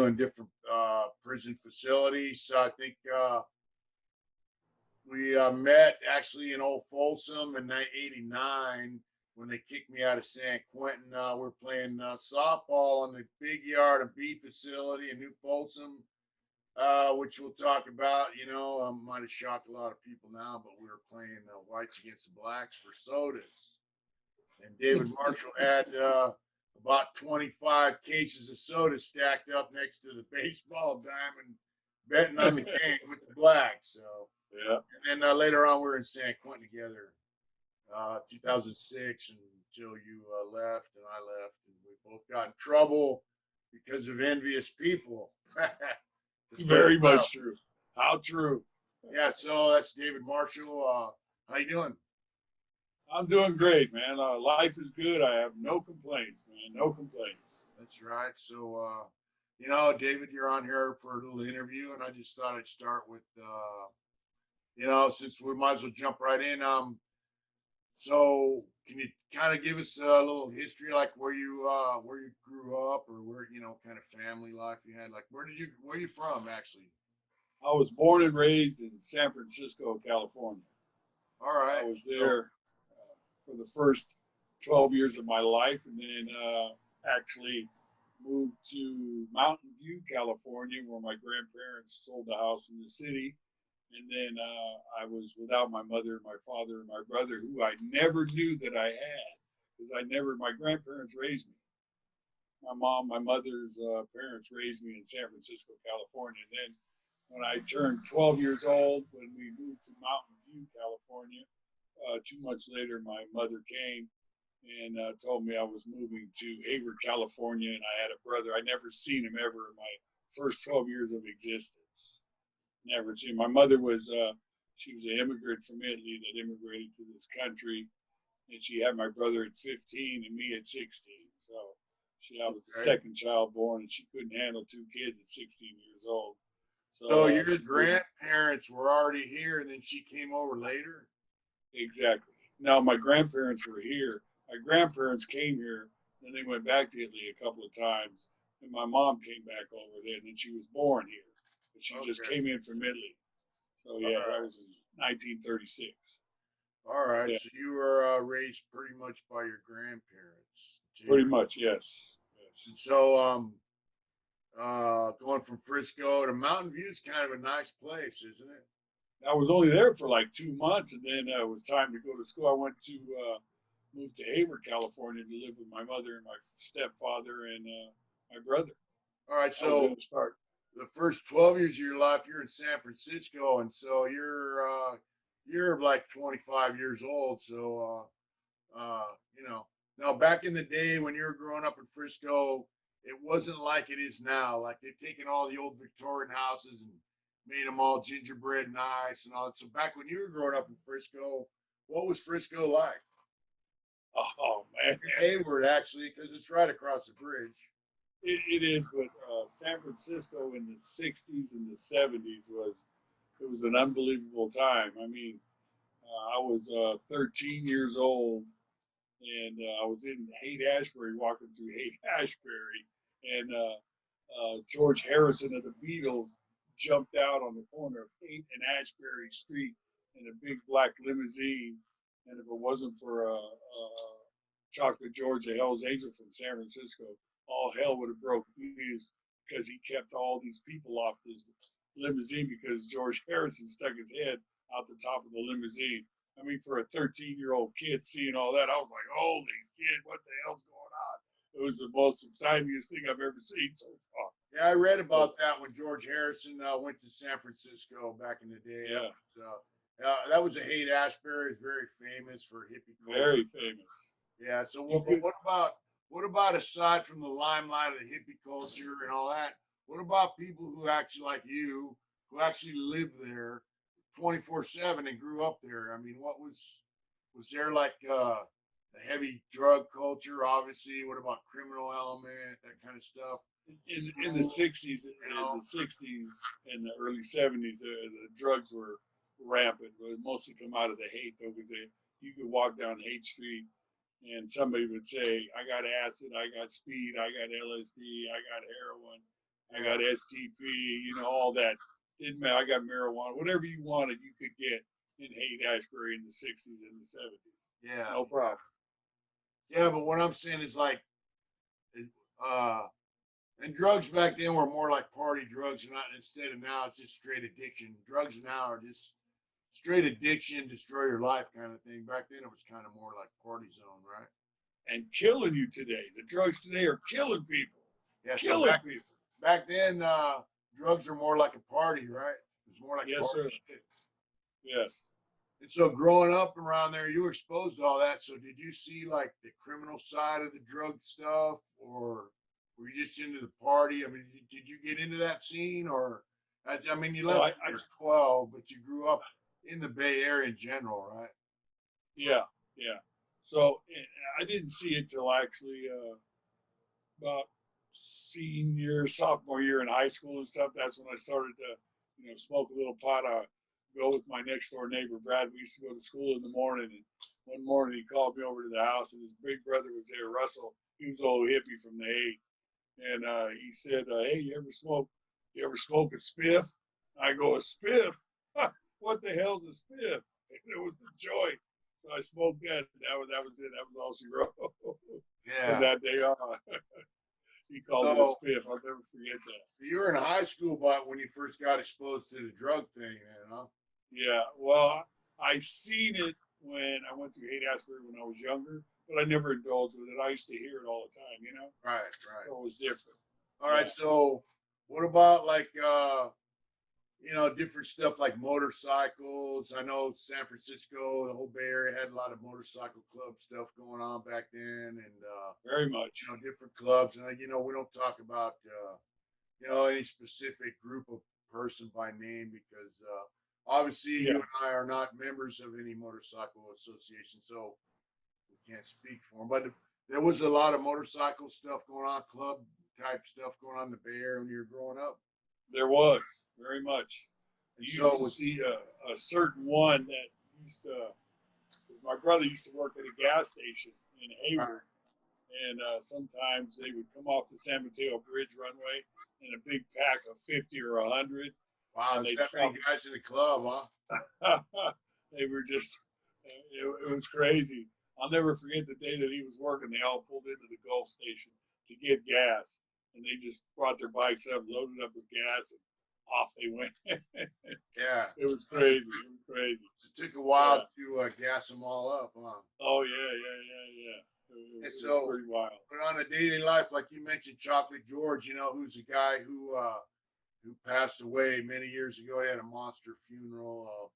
doing different prison facilities. So I think we met actually in old Folsom in 1989 when they kicked me out of San Quentin. We're playing softball on the big yard of B facility in New Folsom, which we'll talk about. You know, might have shocked a lot of people now, but we were playing whites against the blacks for sodas. And David Marshall had about 25 cases of soda stacked up next to the baseball diamond, betting on the game with the blacks. So, yeah. And then later on, we were in San Quentin together, 2006, until you left and I left, and we both got in trouble because of envious people. Very much true. How true. Yeah, so that's David Marshall. How you doing? I'm doing great, man. Life is good. I have no complaints, man. No complaints. That's right. So, you know, David, you're on here for a little interview, and I just thought I'd start with, you know, since we might as well jump right in. So can you kind of give us a little history, like where you grew up, or where, you know, kind of family life you had? Like, where are you from, actually? I was born and raised in San Francisco, California. All right. I was there for the first 12 years of my life, and then actually moved to Mountain View, California, where my grandparents sold the house in the city. And then I was without my mother, my father, and my brother, who I never knew that I had, because my grandparents raised me. My mother's parents raised me in San Francisco, California. And then when I turned 12 years old, when we moved to Mountain View, California, 2 months later, my mother came and told me I was moving to Hayward, California, and I had a brother. I never seen him ever in my first 12 years of existence. Never seen. My mother was, she was an immigrant from Italy that immigrated to this country, and she had my brother at 15 and me at 16. So I was the second child born, and she couldn't handle 2 kids at 16 years old. So your grandparents were already here, and then she came over later? Exactly. No, my grandparents were here. My grandparents came here, then they went back to Italy a couple of times, and my mom came back over there, and then she was born here. But she just came in from Italy. So, yeah, that was in 1936. All right. Yeah. So you were raised pretty much by your grandparents. Pretty much, yes. So, going from Frisco to Mountain View is kind of a nice place, isn't it? I was only there for like 2 months, and then it was time to go to school. I went to move to Hayward, California, to live with my mother and my stepfather and my brother. All right, so the first 12 years of your life, you're in San Francisco, and so you're like 25 years old. So, you know, now back in the day when you were growing up in Frisco, it wasn't like it is now. Like they've taken all the old Victorian houses and made them all gingerbread nice and all that. So back when you were growing up in Frisco, what was Frisco like? Oh, man. Hayward, actually, because it's right across the bridge. It is, but San Francisco in the 60s and the 70s it was an unbelievable time. I mean, I was 13 years old, and I was in Haight-Ashbury, walking through Haight-Ashbury, and George Harrison of the Beatles jumped out on the corner of Haight and Ashbury Street in a big black limousine. And if it wasn't for Chocolate George, the Hell's Angel from San Francisco, all hell would have broke loose, because he kept all these people off this limousine because George Harrison stuck his head out the top of the limousine. I mean, for a 13-year-old kid seeing all that, I was like, holy shit, what the hell's going on? It was the most excitingest thing I've ever seen so far. Yeah, I read about that when George Harrison went to San Francisco back in the day. Yeah. So, that was a Haight-Ashbury. It's very famous for hippie culture. Very famous. Yeah. So what about aside from the limelight of the hippie culture and all that? What about people who actually, like you, who actually live there 24/7 and grew up there? I mean, was there like a heavy drug culture? Obviously. What about criminal element, that kind of stuff? In the 60s, and the early 70s, the drugs were rampant. It would mostly come out of the Haight, though, because you could walk down Haight Street and somebody would say, I got acid, I got speed, I got LSD, I got heroin. I got STP, all that. Didn't matter. I got marijuana, whatever you wanted, you could get in Haight-Ashbury in the 60s and the 70s. Yeah. No problem. Yeah, but what I'm saying is like, uh, and drugs back then were more like party drugs, not instead of now it's just straight addiction. Drugs now are just straight addiction, destroy your life kind of thing. Back then it was kind of more like party zone, right? And killing you today. The drugs today are killing people. Yeah, killing so people. Back then, drugs are more like a party, right? It was more like Yes, party sir. shit. Yes. And so growing up around there, you were exposed to all that. So did you see like the criminal side of the drug stuff, or were you just into the party? I mean, did you get into that scene, or I mean, you Well, left when you were 12, but you grew up in the Bay Area in general, right? Yeah. So I didn't see it till actually about sophomore year in high school and stuff. That's when I started to, smoke a little pot. I go with my next door neighbor, Brad. We used to go to school in the morning. And one morning he called me over to the house and his big brother was there, Russell. He was an old hippie from the Hague. And he said, hey, you ever smoke a spiff? I go, a spiff? What the hell's a spiff? And it was a joint. So I smoked that. That was it. That was all she wrote. Yeah. From that day on. He called it a spiff. I'll never forget that. You were in high school, but when you first got exposed to the drug thing, huh? Yeah. Well, I seen it when I went to Haight-Ashbury when I was younger, but I never indulged with it. I used to hear it all the time, Right. So it was different. All right. So what about like, different stuff like motorcycles? I know San Francisco, the whole Bay Area had a lot of motorcycle club stuff going on back then, and very much. Different clubs. And we don't talk about any specific group of person by name because obviously you and I are not members of any motorcycle association, so we can't speak for them. But there was a lot of motorcycle stuff going on, club type stuff going on in the Bay Area when you were growing up. There was very much. And you used to see a certain one that used to. My brother used to work at a gas station in Hayward, and sometimes they would come off the San Mateo Bridge runway in a big pack of 50 or 100. Wow, there's that many guys in the club, huh? They were just. It was crazy. I'll never forget the day that he was working. They all pulled into the Gulf station to get gas. And they just brought their bikes up, loaded up with gas, and off they went. Yeah. It was crazy. It took a while to gas them all up, huh? Oh, yeah. It was pretty wild. But on a daily life, like you mentioned, Chocolate George, who's a guy who passed away many years ago. He had a monster funeral,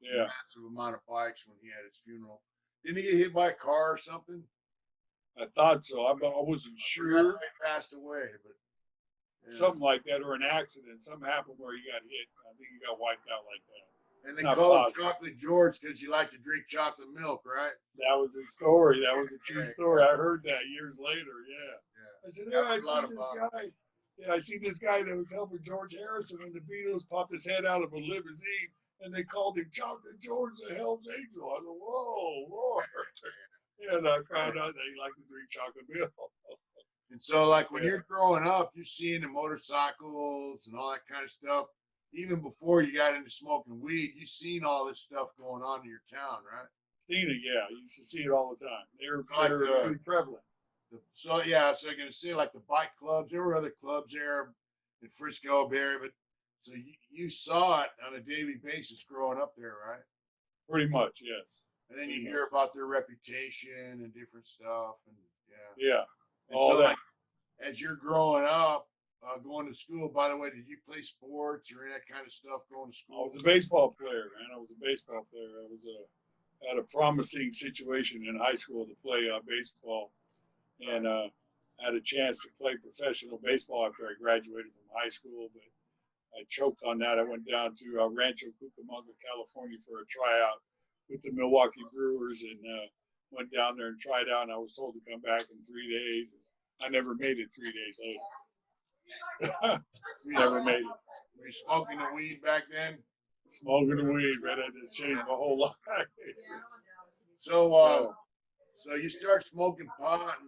a massive amount of bikes when he had his funeral. Didn't he get hit by a car or something? I thought so. I wasn't sure. He passed away, but something like that, or an accident. Something happened where he got hit. I think he got wiped out like that. And they call him Chocolate George because you like to drink chocolate milk, right? That was his story. That was a true story. I heard that years later. Yeah. I said, I seen this guy. Yeah, I seen this guy that was helping George Harrison when the Beatles popped his head out of a limousine, and they called him Chocolate George, the Hell's Angel. I go, whoa, Lord. And I found out that he liked to drink chocolate milk. And so, like, when you're growing up, you're seeing the motorcycles and all that kind of stuff. Even before you got into smoking weed, you seen all this stuff going on in your town, right? Seen it, yeah. You used to see it all the time. They were pretty prevalent. So I'm going to say, like, the bike clubs, there were other clubs there in Frisco, Bay Area, but so you saw it on a daily basis growing up there, right? Pretty much, yes. And then you hear about their reputation and different stuff, and yeah, and all so that. Like, as you're growing up, going to school. By the way, did you play sports or any of that kind of stuff going to school? I was a baseball player, man. I was a baseball player. I had a promising situation in high school to play baseball, and had a chance to play professional baseball after I graduated from high school, but I choked on that. I went down to Rancho Cucamonga, California for a tryout with the Milwaukee Brewers, and went down there and tried out, and I was told to come back in 3 days. I never made it 3 days later. Never made it. Were you smoking the weed back then? Smoking the weed, man. That just changed my whole life. So So you start smoking pot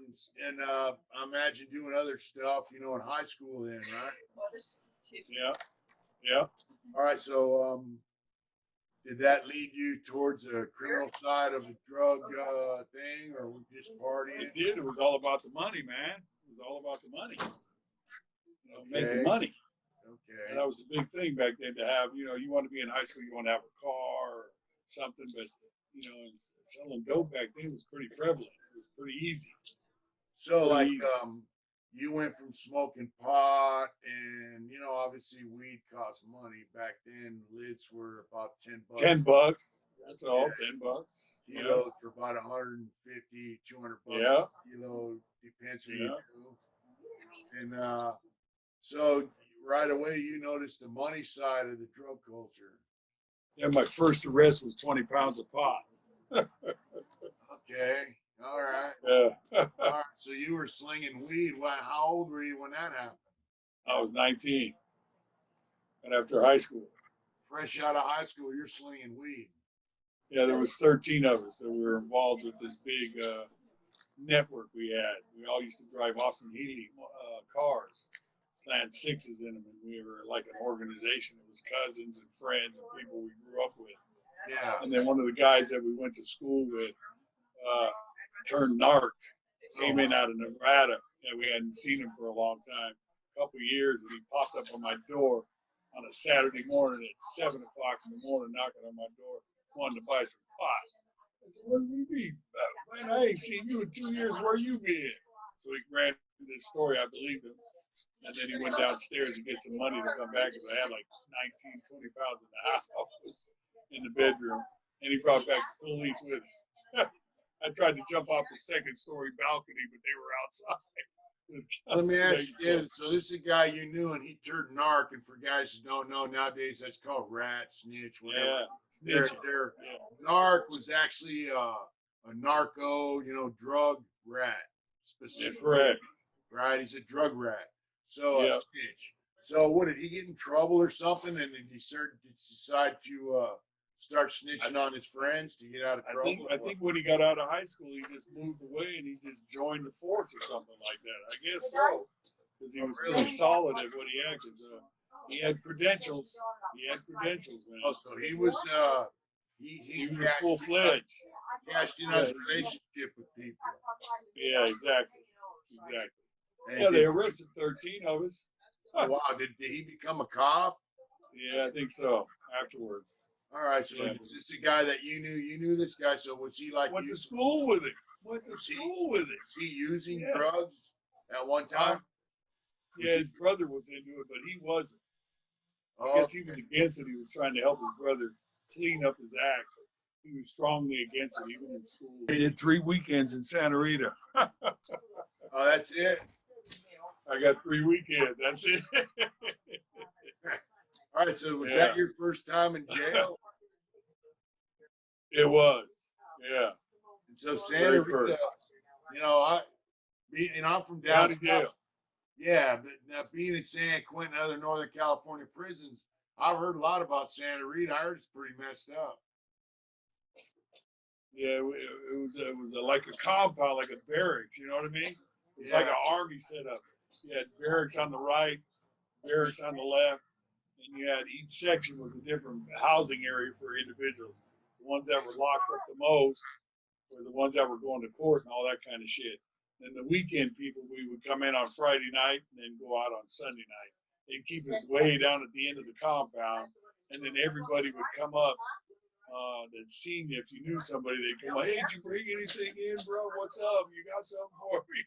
and I imagine doing other stuff, you know, in high school then, right? Yeah, yeah. All right. So did that lead you towards the criminal side of the drug thing, or were you just partying? It did. It was all about the money, man. It was all about the money. You know, making Okay. money. Okay. And that was the big thing back then to have, you know, you want to be in high school, you want to have a car or something, but, you know, selling dope back then was pretty prevalent. It was pretty easy. So Pretty like easy. you went from smoking pot and you know obviously weed cost money back then. Lids were about $10. $10. That's all, Yeah. $10. Yeah. Kilos for about 150, $200 Yeah. a kilo, depends who you Yeah. do. And so right away you noticed the money side of the drug culture. Yeah. My first arrest was 20 pounds of pot. Okay. All right. Yeah. All right. So you were slinging weed. How old were you when that happened? I was 19. And after high school. Fresh out of high school, you're slinging weed. Yeah, there was 13 of us that were involved with this big network we had. We all used to drive Austin Healey cars, slant sixes in them, and we were like an organization. It was cousins and friends and people we grew up with. Yeah. And then one of the guys that we went to school with turned narc, came in out of Nevada, and we hadn't seen him for a long time, a couple of years, and he popped up on my door on a Saturday morning at 7 o'clock in the morning, knocking on my door, wanting to buy some pot. I said, what do you mean? Man, I ain't seen you in 2 years. Where you been? So he ran this story. I believed him. And then he went downstairs to get some money to come back because I had like 19, 20 pounds in the house, in the bedroom. And he brought back the police with him. I tried to jump off the second story balcony, but they were outside. Let me ask you this. So this is a guy you knew and he turned narc, and for guys who don't know, nowadays that's called rat, snitch, whatever. Yeah, Their narc was actually a narco, you know, drug rat specifically. Correct. Right? He's a drug rat. So Yeah. snitch. So what, did he get in trouble or something, and then he decide to start snitching on his friends to get out of trouble? I think when he got out of high school, he just moved away and he just joined the force or something like that. I guess so, because he was really solid at what he had. He had credentials. He had credentials, man. Oh, so he was he was full-fledged. Cashed in on his relationship with people. Yeah, exactly. And Yeah, they arrested 13 of us. Wow, did he become a cop? Yeah, I think so. Afterwards. All right, so is this a guy that you knew? You knew this guy, so was he like? Went to school with him. Was he using drugs at one time? Yeah, his brother was into it, but he wasn't. I guess he was against it. He was trying to help his brother clean up his act. He was strongly against it, even in school. He did 3 weekends in Santa Rita. Oh, that's it? I got 3 weekends. That's it. All right, so was that your first time in jail? It was, yeah. And so Santa Rita, you know, I'm from down south. Yeah, but now being in San Quentin and other Northern California prisons, I've heard a lot about Santa Rita. I heard it's pretty messed up. Yeah, it was like a compound, like a barracks. You know what I mean? It was like an army setup. You had barracks on the right, barracks on the left, and you had each section was a different housing area for individuals. The ones that were locked up the most were the ones that were going to court and all that kind of shit. Then the weekend people, we would come in on Friday night and then go out on Sunday night. They'd keep us way down at the end of the compound, and then everybody would come up that seen you. If you knew somebody, they'd come like, hey, did you bring anything in, bro? What's up? You got something for me?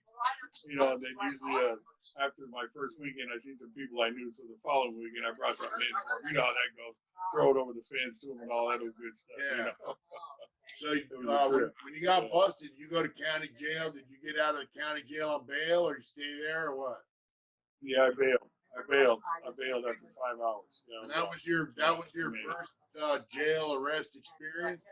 You know, and then usually after my first weekend, I seen some people I knew, so the following weekend, I brought something in for them. You know how that goes. Throw it over the fence to them and all that old good stuff. Yeah. You know? So when you got busted, you go to county jail. Did you get out of the county jail on bail, or you stay there, or what? Yeah, I bailed after 5 hours. Yeah, and that was your first jail arrest experience?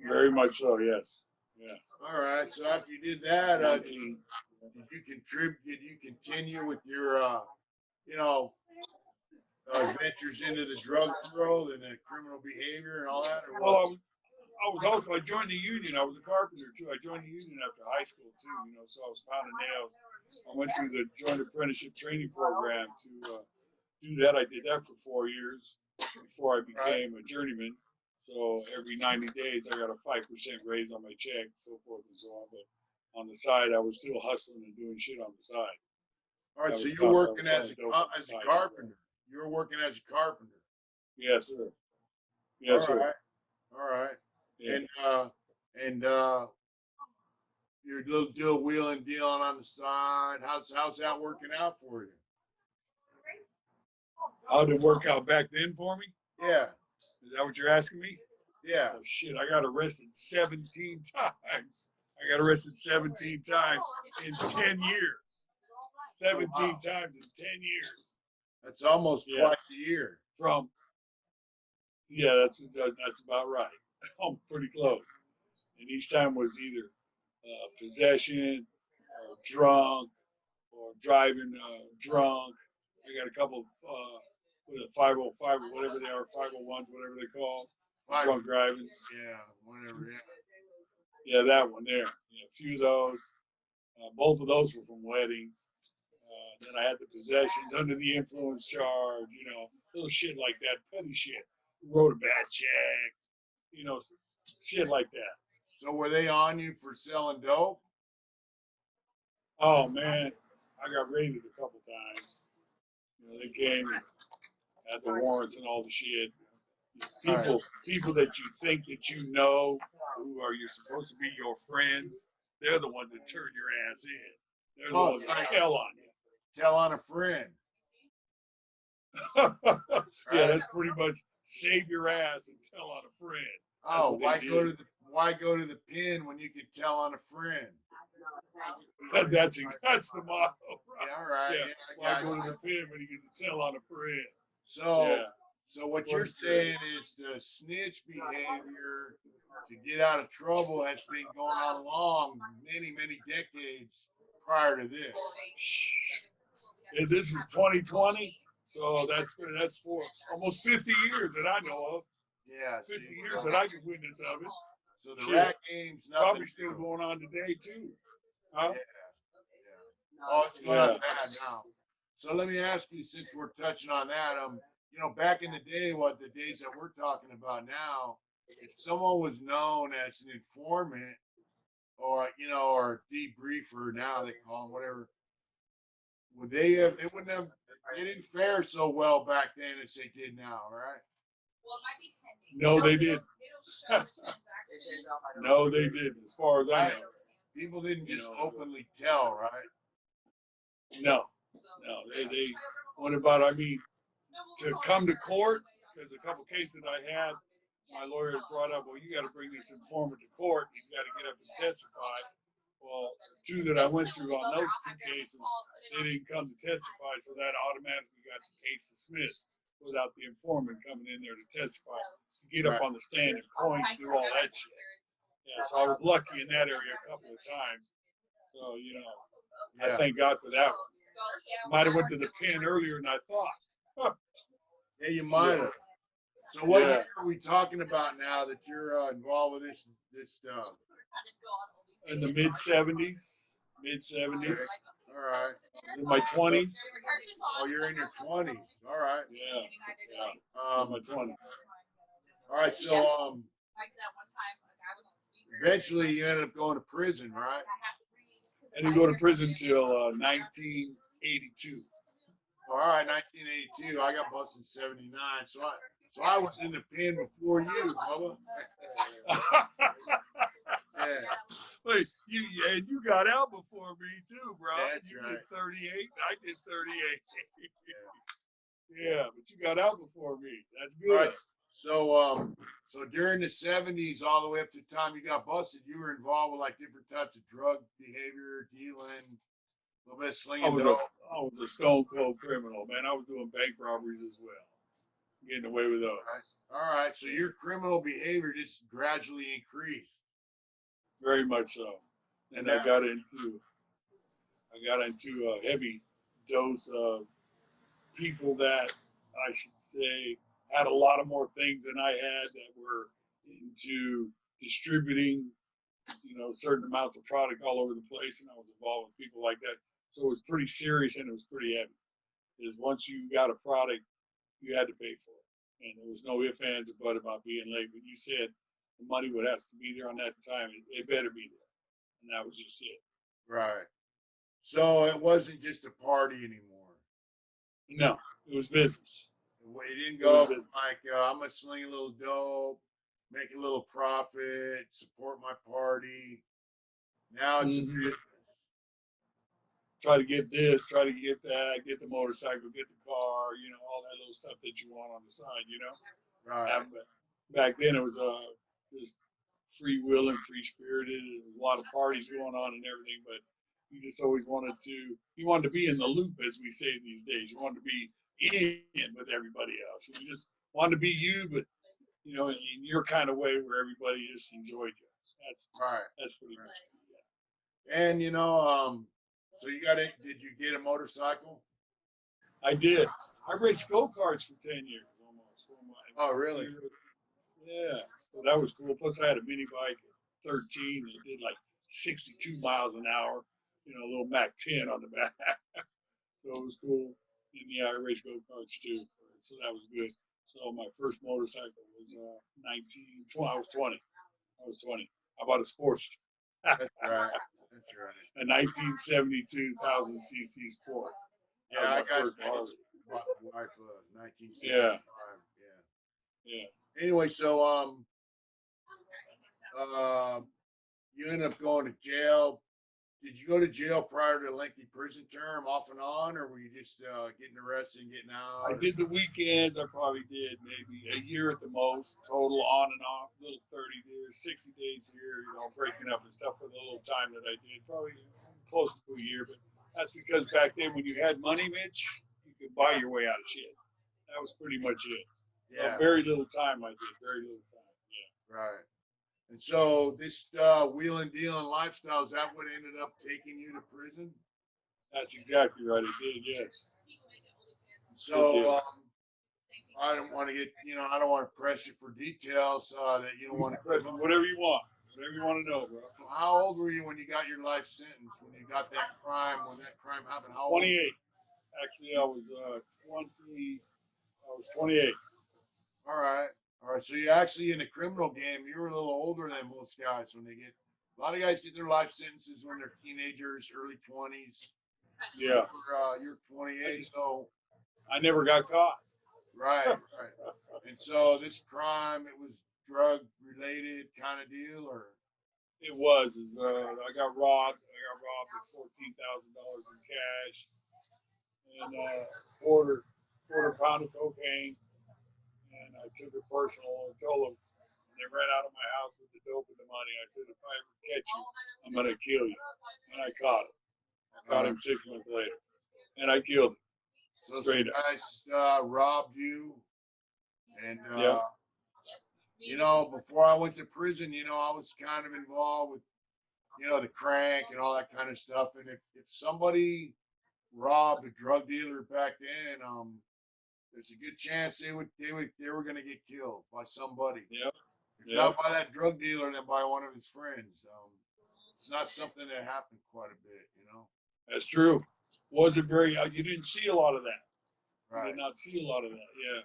Very much so, yes. Yeah. All right. So after you did that, did you continue with your adventures into the drug world and the criminal behavior and all that? Or well, I joined the union. I was a carpenter too. I joined the union after high school too, so I was pounding nails. I went through the joint apprenticeship training program to do that. I did that for 4 years before I became a journeyman. So every 90 days, I got a 5% raise on my check, so forth and so on. But on the side, I was still hustling and doing shit on the side. All right, so you're working as a carpenter. You're working as a carpenter. Yes, sir. Yes, sir. All right. Yeah. And your little wheeling dealing on the side. How's that working out for you? How did it work out back then for me? Yeah. Is that what you're asking me? Yeah. Oh, shit, I got arrested 17 times. I got arrested 17 times in 10 years. 17 times in 10 years. That's almost twice a year. That's about right. I'm pretty close. And each time was either possession or drunk or driving drunk. I got a couple of 505 or whatever they are, 501s, whatever they call drunk driving. Yeah, whatever. Yeah, that one there. Yeah, a few of those. Both of those were from weddings. Then I had the possessions under the influence charge, little shit like that, petty shit. Wrote a bad check, shit like that. So were they on you for selling dope? Oh man, I got raided a couple times. They came and had the warrants and all the shit. People that you think that who are you supposed to be your friends, they're the ones that turn your ass in. They're the ones that tell on you. Tell on a friend. Yeah, that's pretty much save your ass and tell on a friend. Oh, why go to the pen when you could tell on a friend? That's the motto, right? Yeah, all right. Yeah. Why go to the pen when you can tell on a friend? So what you're saying is the snitch behavior to get out of trouble has been going on long, many, many decades prior to this. This is 2020, so that's for almost 50 years that I know of. Yeah, 50 years that I can witness of it. So the rat game's nothing probably still going on today too. Huh? Yeah. Oh, it's going on bad now. So let me ask you, since we're touching on that, back in the day, the days that we're talking about now, if someone was known as an informant or or debriefer, now they call them whatever, would they didn't fare so well back then as they did now, right? No, they didn't. No, they didn't, as far as I know. People didn't just openly tell, right? No, they what about, to come to court, there's a couple cases that I had, my lawyer brought up, well, you got to bring this informant to court, he's got to get up and testify. Well, the two that I went through on those two cases, they didn't come to testify, so that automatically got the case dismissed without the informant coming in there to testify, to get up on the stand and point and do all that shit. Yeah, so I was lucky in that area a couple of times. So, I thank God for that one. Might have went to the pen earlier than I thought. Yeah, you might have. So what year are we talking about now that you're involved with this stuff? In the mid-70s. Mid-70s. All right. In my 20s. Oh, you're in your 20s. All right. Yeah. My 20s. All right. So eventually you ended up going to prison, right? I didn't go to prison till 1982. All right, 1982. I got busted in 79. So I was in the pen before you, Bubba. Yeah. Wait, you got out before me too, bro. That's you right. did 38. I did 38. Yeah, but you got out before me. That's good. Right. So during the 70s, all the way up to the time you got busted, you were involved with like different types of drug behavior, dealing, a little bit of slinging. I was a stone cold criminal, man. I was doing bank robberies as well, getting away with those. All right. So your criminal behavior just gradually increased. Very much so. And I got into a heavy dose of people that I should say had a lot of more things than I had, that were into distributing, certain amounts of product all over the place, and I was involved with people like that. So it was pretty serious and it was pretty heavy. Because once you got a product, you had to pay for it, and there was no ifs, ands, or buts about being late. But you said the money would have to be there on that time. It better be there, and that was just it. Right. So it wasn't just a party anymore. No, it was business. It didn't go like I'm gonna sling a little dope, make a little profit, support my party. Now it's a business. Try to get this, try to get that, get the motorcycle, get the car, all that little stuff that you want on the side, Right. Back then it was just free willing, free spirited. There was a lot of parties going on and everything, but you just always wanted to be in the loop, as we say these days. You wanted to be in with everybody else. You just wanted to be you, but in your kind of way where everybody just enjoyed you. That's right. That's pretty much it. Yeah. And so did you get a motorcycle? I did. I raced go-karts for 10 years almost. Oh, really? Yeah. So that was cool. Plus I had a mini bike at 13 that did like 62 miles an hour, a little Mac 10 on the back. So it was cool. And yeah, I raced go-karts too. So that was good. So my first motorcycle was 19, I was 20. I was 20. I bought a Sportster. That's right. That's right. A 1972 1000cc Sport. Yeah, I got my wife 1975. Yeah. Yeah. Anyway, so you ended up going to jail. Did you go to jail prior to a lengthy prison term, off and on, or were you just getting arrested and getting out? I did the weekends. I probably did maybe a year at the most, total on and off, little 30 days, 60 days here, breaking up and stuff for the little time that I did. Probably close to a year, but that's because back then when you had money, Mitch, you could buy your way out of shit. That was pretty much it. Yeah. So very little time I did, very little time. Yeah. Right. And so this wheeling dealing lifestyle, is that what ended up taking you to prison? That's exactly right. It did, yes. So I don't want to get, I don't want to press you for details that you don't want to. Whatever you want. Whatever you want to know, bro. How old were you when you got your life sentence? When you got that crime? When that crime happened? How old? 28. Actually, I was 20. I was 28. All right. So you actually in the criminal game, you were a little older than most guys when they get. A lot of guys get their life sentences when they're teenagers, early 20s. Yeah. You're 28, so. I never got caught. Right. And so this crime, it was drug related kind of deal, or? It was. I got robbed. I got robbed at $14,000 in cash and quarter pound of cocaine. And I took it personal and told them when they ran out of my house with the dope and the money, I said, if I ever catch you, I'm going to kill you. And I caught him. I caught him 6 months later. And I killed him. So straight up. Guys robbed you. And, before I went to prison, I was kind of involved with, the crank and all that kind of stuff. And if somebody robbed a drug dealer back then, there's a good chance they were going to get killed by somebody. Yep. If not by that drug dealer, then by one of his friends. It's not something that happened quite a bit, That's true. Wasn't very. You didn't see a lot of that. Right. You did not see a lot of that. Yeah.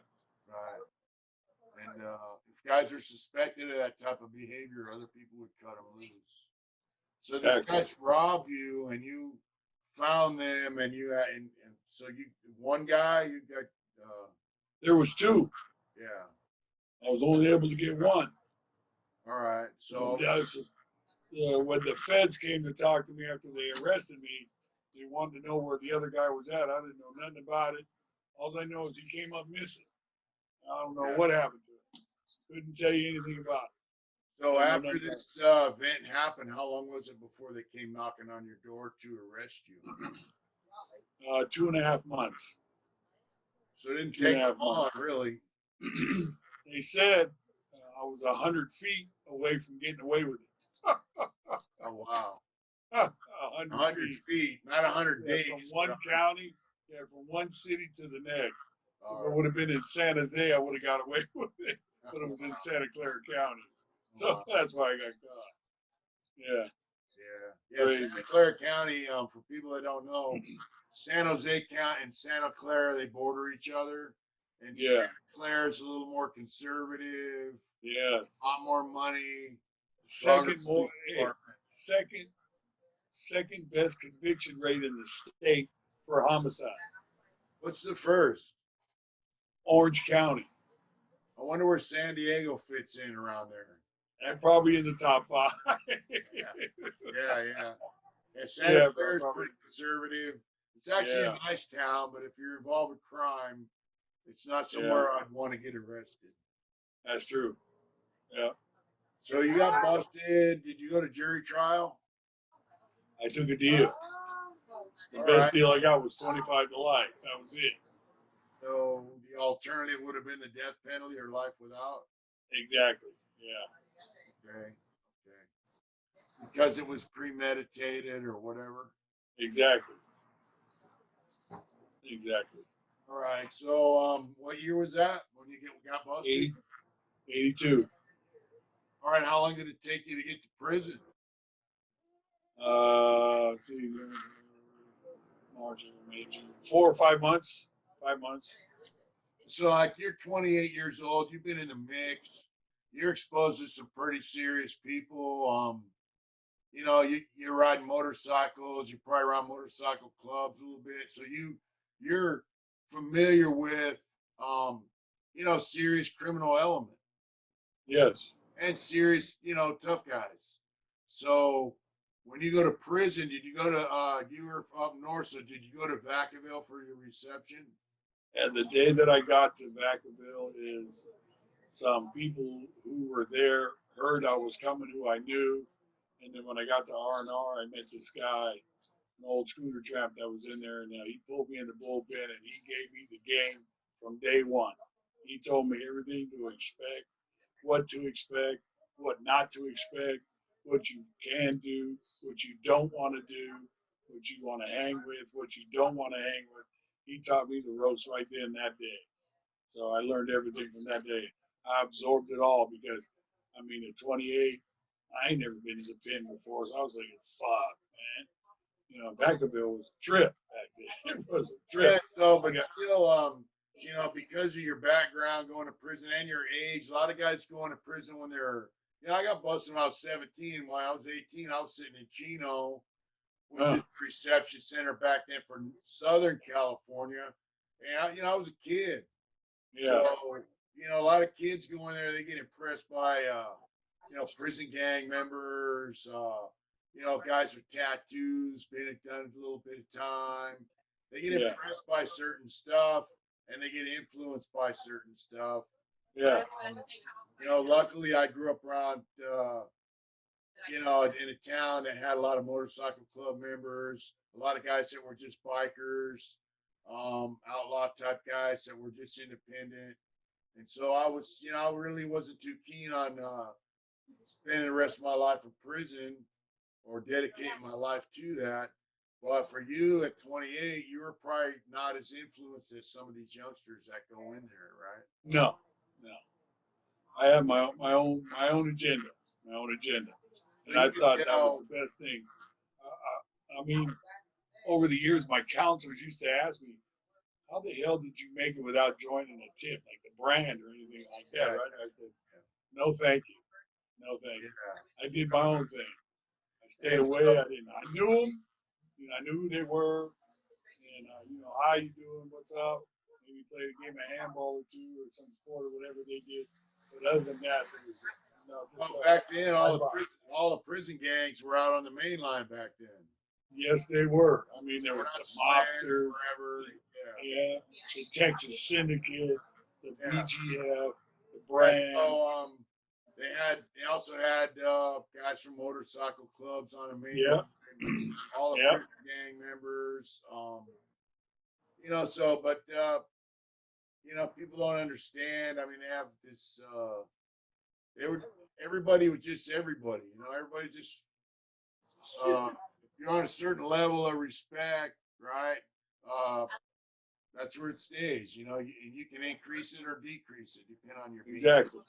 Right. And if guys are suspected of that type of behavior, other people would cut them loose. So these guys robbed you, and you found them, and so one guy you got. There was two. Yeah. I was only able to get one. All right. So when the feds came to talk to me after they arrested me, they wanted to know where the other guy was at. I didn't know nothing about it. All I know is he came up missing. I don't know what happened to him. Couldn't tell you anything about it. So after this event happened, how long was it before they came knocking on your door to arrest you? 2.5 months. So it didn't take long, really. They said I was 100 feet away from getting away with it. Oh, wow. 100 feet, not 100 days. From one county, from one city to the next. If it would have been in San Jose, I would have got away with it. But it was in Santa Clara County. So that's why I got caught. Yeah. Yeah. Crazy. Santa Clara County, for people that don't know, San Jose County and Santa Clara, they border each other. And Yeah. Santa Clara is a little more conservative, Yes. a lot more money, stronger Second more, police department. second best conviction rate in the state for homicide. What's the first? Orange County. I wonder where San Diego fits in around there. And probably in the top 5. Yeah. Santa Clara's probably. pretty conservative. It's actually Yeah. a nice town, but if you're involved with crime, it's not somewhere I'd want to get arrested. That's true. Yeah. So you got busted. Did you go to jury trial? I took a deal. The All best right. deal I got was 25 to life. That was it. So the alternative would have been the death penalty or life without? Exactly. Yeah. Okay. Because it was premeditated or whatever? Exactly. All right. So what year was that when you got busted? 82. All right. How long did it take you to get to prison? Let's see, March, May, June, 4 or 5 months. 5 months. So like you're 28 years old, you've been in the mix, you're exposed to some pretty serious people. You know, you're riding motorcycles, you're probably around motorcycle clubs a little bit. So you're familiar with you know, serious criminal element. Yes. And serious, you know, tough guys. So when you go to prison, did you go to you were up north, so did you go to Vacaville for your reception? And the day that I got to Vacaville is some people who were there heard I was coming, who I knew. And then when I got to R&R, I met this guy, an old scooter tramp that was in there, and he pulled me in the bullpen, and he gave me the game from day one. He told me everything to expect, what to expect, what not to expect, what you can do, what you don't want to do, what you want to hang with, what you don't want to hang with. He taught me the ropes right then that day. So I learned everything from that day. I absorbed it all because, I mean, at 28, I ain't never been in the pen before, so I was thinking, fuck, man. You know, Vacaville was a trip back then. It was a trip. Yeah, so, but still, you know, because of your background going to prison and your age, a lot of guys going to prison when they're, you know, I got busted when I was 17. When I was 18, I was sitting in Chino, which is a reception center back then for Southern California. And, you know, I was a kid. Yeah. So, you know, a lot of kids go in there, they get impressed by, you know, prison gang members, you know, guys with tattoos, been done a little bit of time. They get impressed by certain stuff and they get influenced by certain stuff. Yeah. You know, luckily I grew up around, you know, in a town that had a lot of motorcycle club members, a lot of guys that were just bikers, outlaw type guys that were just independent. And so I was, you know, I really wasn't too keen on spending the rest of my life in prison or dedicating my life to that. But for you at 28, you were probably not as influenced as some of these youngsters that go in there, right? No. I have my own agenda, and I thought that was the best thing. I mean, over the years, my counselors used to ask me, "How the hell did you make it without joining a tip, like the brand or anything like that?" Right? I said, "No, thank you. No, thank you. I did my own thing. I stayed away. I knew them. You know, I knew who they were, and you know, how you doing? What's up? Maybe played a game of handball or two or some sport or whatever they did. But other than that, it was, you know, just back then, all the prison gangs were out on the main line back then. Yes, they were. I mean, there was the Mobster, the Texas Syndicate, the BGF, the Brand. So, they also had guys from motorcycle clubs on the main line, all the prison gang members. You know, so, but you know, people don't understand. I mean, they have this. Everybody was just everybody. You know, everybody's just. If you're on a certain level of respect, right? That's where it stays. You know, you can increase it or decrease it depending on your behavior. Exactly.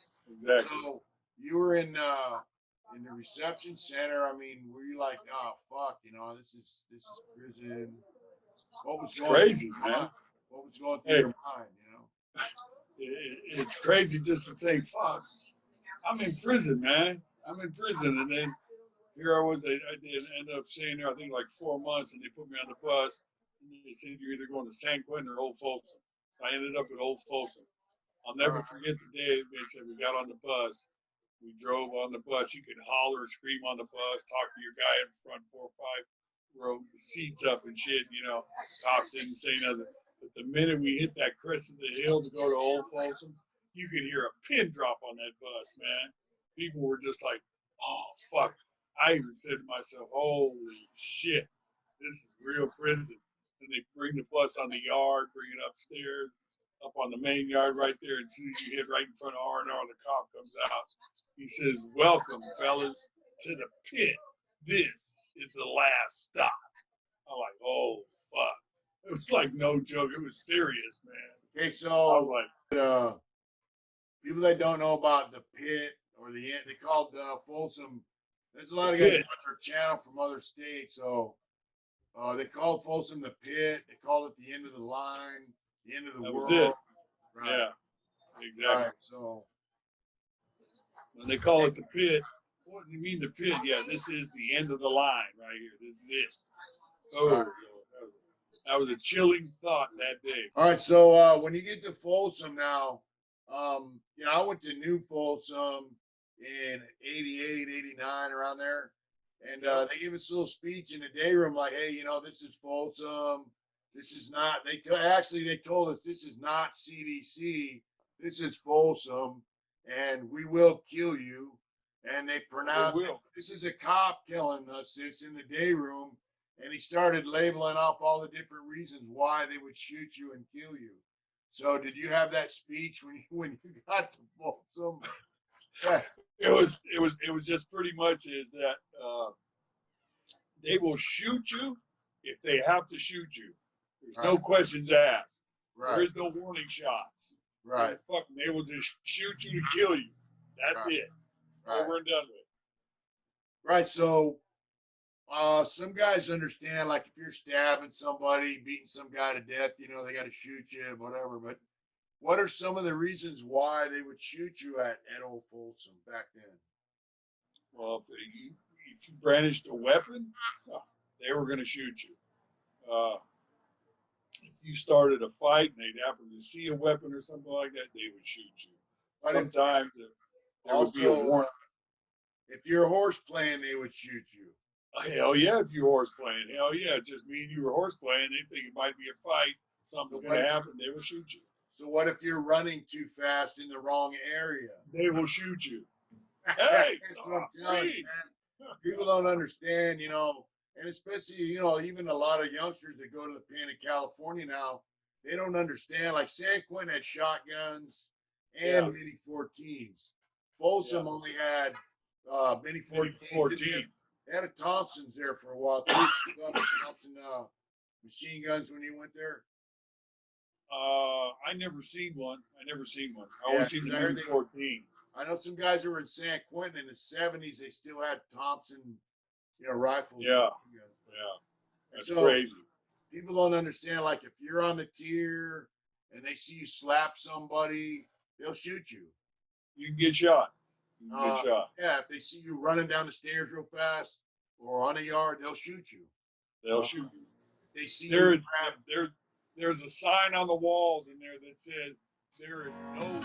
So you were in the reception center. I mean, were you like, oh fuck, this is prison? What was It's going through crazy, your man. mind? What was going through Hey, your mind? it's crazy just to think, fuck, I'm in prison, man. I'm in prison. And then here I was, I did end up staying there, I think like 4 months, and they put me on the bus. And they said, you're either going to San Quentin or Old Folsom. So I ended up at Old Folsom. I'll never forget the day they said we got on the bus. We drove on the bus. You could holler, scream on the bus, talk to your guy in front, 4 or 5 row seats up and shit. Cops didn't say nothing. But the minute we hit that crest of the hill to go to Old Folsom, you could hear a pin drop on that bus, man. People were just like, oh, fuck. I even said to myself, holy shit, this is real prison. And they bring the bus on the yard, bring it upstairs, up on the main yard right there. And as soon as you hit right in front of R&R, the cop comes out. He says, welcome, fellas, to the pit. This is the last stop. I'm like, oh, fuck. It was like no joke. It was serious, man. Okay, so like, people that don't know about the pit or they called Folsom. There's a lot of guys watch our channel from other states, so they called Folsom the pit. They called it the end of the line, the end of the world. That was it. Right. Yeah, exactly. Right, so when they call it the pit, what do you mean the pit? Yeah, this is the end of the line right here. This is it. Oh, right. That was a chilling thought that day. All right, so when you get to Folsom now, I went to New Folsom in 88, 89, around there. And they gave us a little speech in the day room like, hey, this is Folsom. This is not, they told us this is not CDC. This is Folsom, and we will kill you. And they pronounced, this is a cop telling us this in the day room. And he started labeling off all the different reasons why they would shoot you and kill you. So did you have that speech when you got to Folsom? Yeah. It was just pretty much is that they will shoot you if they have to shoot you. There's no questions asked. Right. There is no warning shots. Right. Fucking, they will just shoot you to kill you. That's it. Right. Over and done with. Right. So some guys understand, like if you're stabbing somebody, beating some guy to death, they got to shoot you, whatever. But what are some of the reasons why they would shoot you at Old Folsom back then? Well, if you brandished a weapon, they were going to shoot you. If you started a fight and they'd happen to see a weapon or something like that, they would shoot you. Sometimes there would be a warrant. If you're horse playing, they would shoot you. Hell yeah, if you're horse playing. Hell yeah, just me and you were horse playing. They think it might be a fight. Something's going to happen. They will shoot you. So what if you're running too fast in the wrong area? They will shoot you. Hey, people don't understand, and especially, even a lot of youngsters that go to the pen in California now, they don't understand. Like San Quentin had shotguns and mini 14s. Folsom only had mini 14s. They had a Thompson's there for a while. Thompson machine guns when you went there. I never seen one. I always seen the mini 14. I know some guys who were in San Quentin in the 70s. They still had Thompson, rifles. Yeah. That's crazy. People don't understand. Like if you're on the tier and they see you slap somebody, they'll shoot you. You can get shot. Yeah, if they see you running down the stairs real fast or on a yard, they'll shoot you. Shoot you. They see there's a sign on the walls in there that says there is no